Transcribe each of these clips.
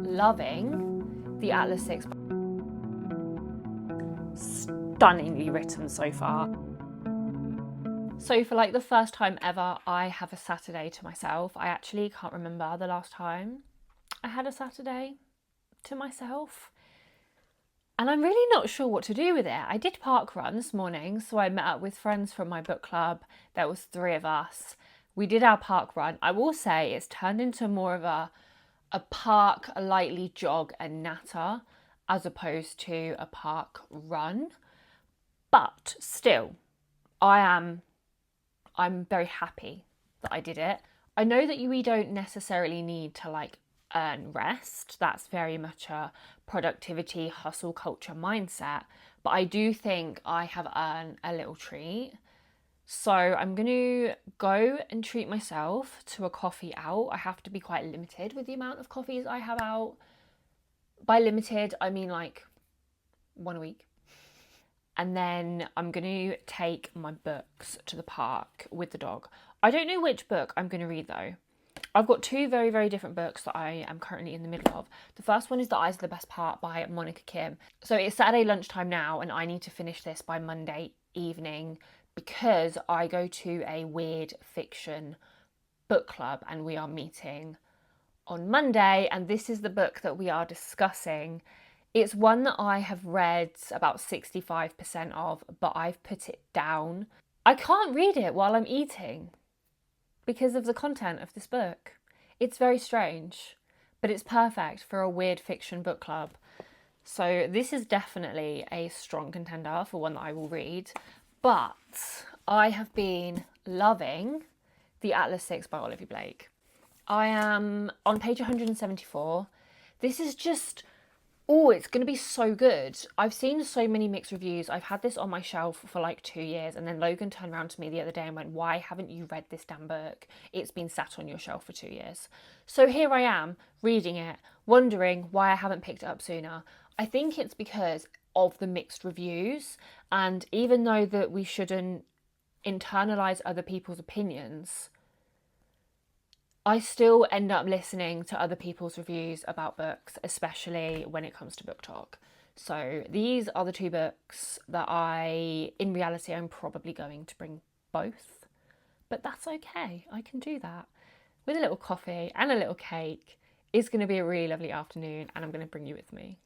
loving the Atlas 6. Stunningly written so far. So for like the first time ever, I have a Saturday to myself. I actually can't remember the last time I had a Saturday to myself. And I'm really not sure what to do with it. I did park run this morning, so I met up with friends from my book club. There was 3 of us. We did our park run. I will say it's turned into more of a park, a lightly jog and natter, as opposed to a park run. But still, I'm very happy that I did it. I know that we don't necessarily need to like earn rest. That's very much a productivity, hustle culture mindset. But I do think I have earned a little treat. So I'm going to go and treat myself to a coffee out. I have to be quite limited with the amount of coffees I have out. By limited, I mean like 1 a week. And then I'm going to take my books to the park with the dog. I don't know which book I'm going to read though. I've got 2 very, very different books that I am currently in the middle of. The first one is The Eyes Are the Best Part by Monica Kim. So it's Saturday lunchtime now and I need to finish this by Monday evening because I go to a weird fiction book club and we are meeting on Monday, and this is the book that we are discussing. It's one that I have read about 65% of, but I've put it down. I can't read it while I'm eating because of the content of this book. It's very strange, but it's perfect for a weird fiction book club. So this is definitely a strong contender for one that I will read. But I have been loving The Atlas 6 by Olivie Blake. I am on page 174. This is just... oh, it's going to be so good. I've seen so many mixed reviews. I've had this on my shelf for like 2 years. And then Logan turned around to me the other day and went, why haven't you read this damn book? It's been sat on your shelf for 2 years. So here I am reading it, wondering why I haven't picked it up sooner. I think it's because of the mixed reviews. And even though that we shouldn't internalize other people's opinions, I still end up listening to other people's reviews about books, especially when it comes to book talk. So these are the 2 books that in reality, I'm probably going to bring both. But that's okay. I can do that. With a little coffee and a little cake, it's going to be a really lovely afternoon and I'm going to bring you with me.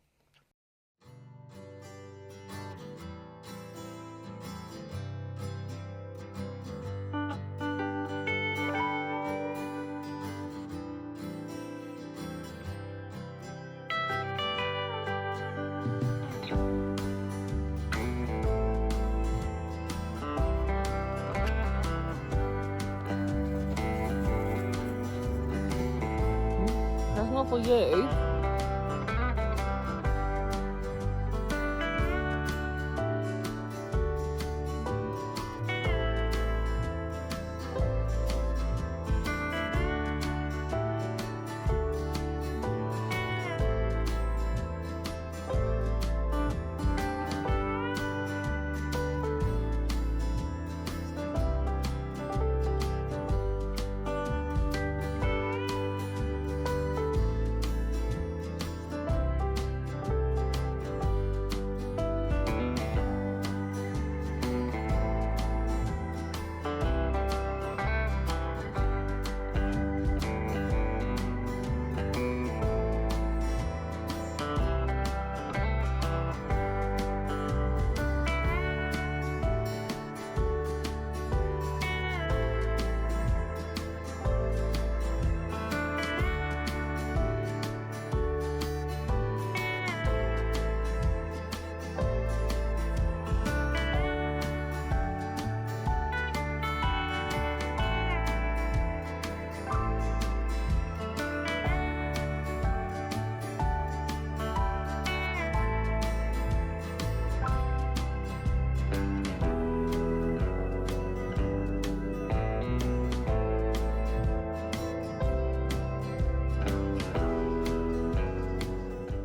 That's not for you.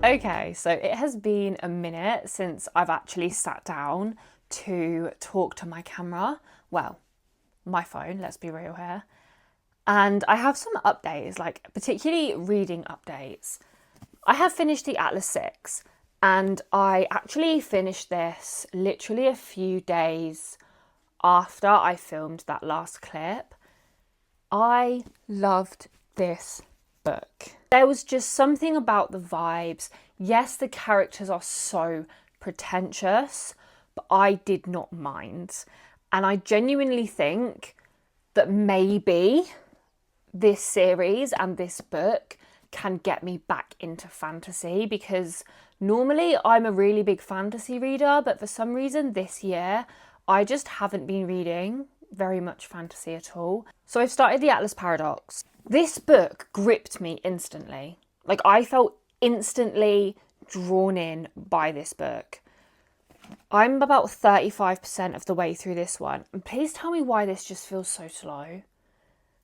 Okay, so it has been a minute since I've actually sat down to talk to my camera. Well, my phone, let's be real here. And I have some updates, like particularly reading updates. I have finished the Atlas 6, and I actually finished this literally a few days after I filmed that last clip. I loved this book. There was just something about the vibes. Yes, the characters are so pretentious, but I did not mind. And I genuinely think that maybe this series and this book can get me back into fantasy, because normally I'm a really big fantasy reader, but for some reason this year I just haven't been reading very much fantasy at all. So I've started the Atlas Paradox. This book gripped me instantly. Like, I felt instantly drawn in by this book. I'm about 35% of the way through this one. And please tell me why this just feels so slow.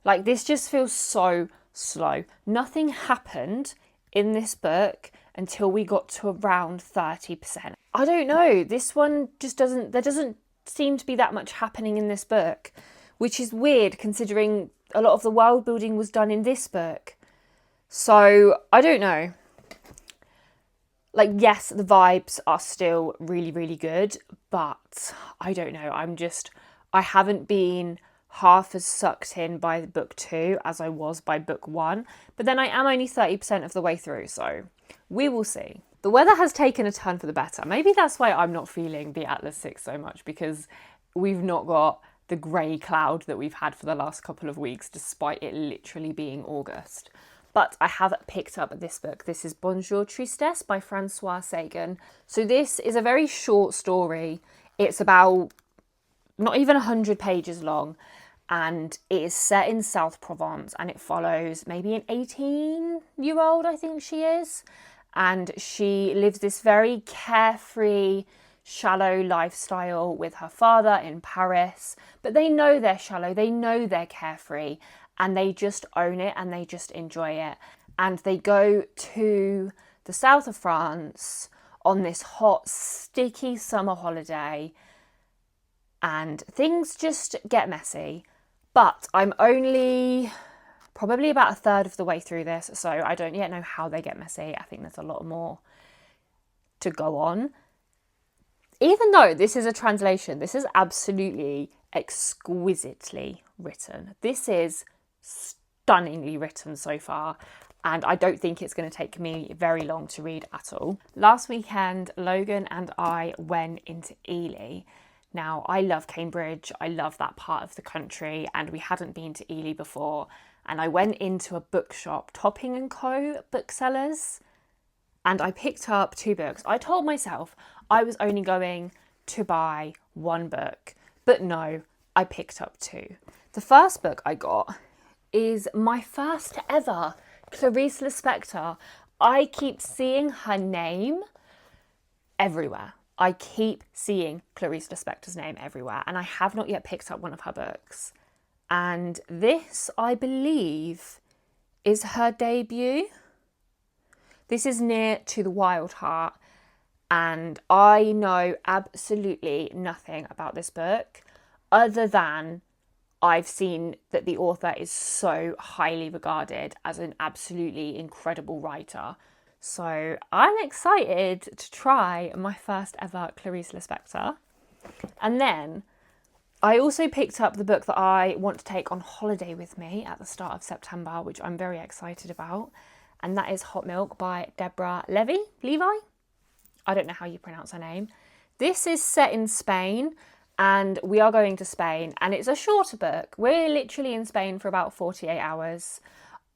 Like, this just feels so slow. Nothing happened in this book until we got to around 30%. I don't know. This one just there doesn't seem to be that much happening in this book, which is weird considering a lot of the world building was done in this book. So I don't know. Like, yes, the vibes are still really, really good, but I don't know. I haven't been half as sucked in by book 2 as I was by book 1. But then I am only 30% of the way through, so we will see. The weather has taken a turn for the better. Maybe that's why I'm not feeling the Atlas 6 so much, because we've not got the grey cloud that we've had for the last couple of weeks, despite it literally being August. But I have picked up this book. This is Bonjour Tristesse by Francois Sagan. So this is a very short story. It's about not even 100 pages long, and it is set in South Provence, and it follows maybe an 18-year-old, I think she is. And she lives this very carefree, shallow lifestyle with her father in Paris. But they know they're shallow, they know they're carefree, and they just own it and they just enjoy it. And they go to the south of France on this hot, sticky summer holiday, and things just get messy. But I'm only probably about a third of the way through this, so I don't yet know how they get messy. I think there's a lot more to go on. Even though this is a translation, this is absolutely exquisitely written. This is stunningly written so far, and I don't think it's going to take me very long to read at all. Last weekend, Logan and I went into Ely. Now, I love Cambridge, I love that part of the country, and we hadn't been to Ely before. And I went into a bookshop, Topping & Co. booksellers, and I picked up 2 books. I told myself I was only going to buy 1 book, but no, I picked up 2. The first book I got is my first ever Clarice Lispector. I keep seeing her name everywhere. I keep seeing Clarice Lispector's name everywhere, and I have not yet picked up one of her books. And this, I believe, is her debut. This is Near to the Wild Heart, and I know absolutely nothing about this book other than I've seen that the author is so highly regarded as an absolutely incredible writer. So I'm excited to try my first ever Clarice Lispector. And then I also picked up the book that I want to take on holiday with me at the start of September, which I'm very excited about. And that is Hot Milk by Deborah Levi. I don't know how you pronounce her name. This is set in Spain, and we are going to Spain, and it's a shorter book. We're literally in Spain for about 48 hours.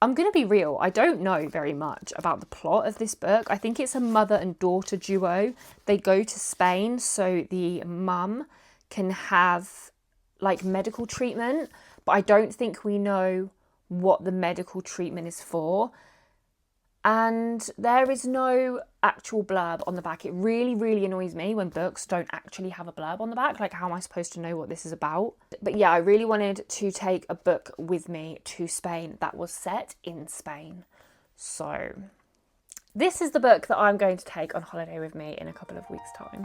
I'm going to be real, I don't know very much about the plot of this book. I think it's a mother and daughter duo. They go to Spain so the mum can have like medical treatment, but I don't think we know what the medical treatment is for. And there is no actual blurb on the back. It really, really annoys me when books don't actually have a blurb on the back. Like, how am I supposed to know what this is about? But yeah, I really wanted to take a book with me to Spain that was set in Spain. So this is the book that I'm going to take on holiday with me in a couple of weeks' time.